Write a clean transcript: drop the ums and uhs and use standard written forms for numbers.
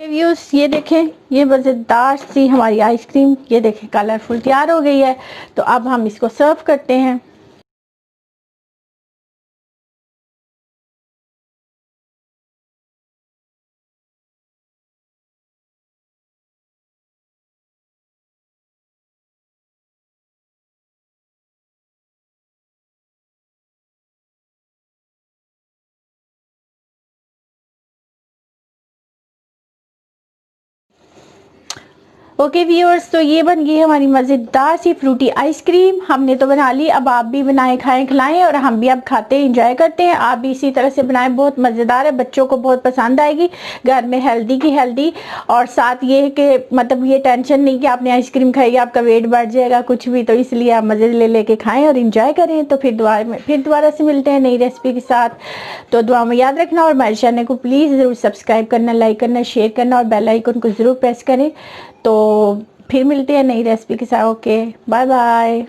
Viewers ये देखें, ये मज़ेदार सी हमारी आइसक्रीम ये देखें कलरफुल तैयार हो गई है। तो अब हम इसको सर्व करते हैं। ओके व्यूअर्स, तो ये बन गई हमारी मज़ेदार सी फ्रूटी आइसक्रीम। हमने तो बना ली, अब आप भी बनाएं, खाएं, खिलाएं और हम भी अब खाते हैं, इंजॉय करते हैं। आप भी इसी तरह से बनाएं, बहुत मज़ेदार है, बच्चों को बहुत पसंद आएगी। घर में हेल्दी की हेल्दी, और साथ ये है कि मतलब ये टेंशन नहीं कि आपने आइसक्रीम खाई आपका वेट बढ़ जाएगा कुछ भी। तो इसलिए आप मज़े ले लेके खाएँ और इंजॉय करें। तो फिर दोबारा से मिलते हैं नई रेसिपी के साथ। तो दुआ में याद रखना और हमारे चैनल को प्लीज़ ज़रूर सब्सक्राइब करना, लाइक करना, शेयर करना और बेल आइकन को ज़रूर प्रेस करें। तो फिर मिलते हैं नई रेसिपी के साथ। Okay, bye bye.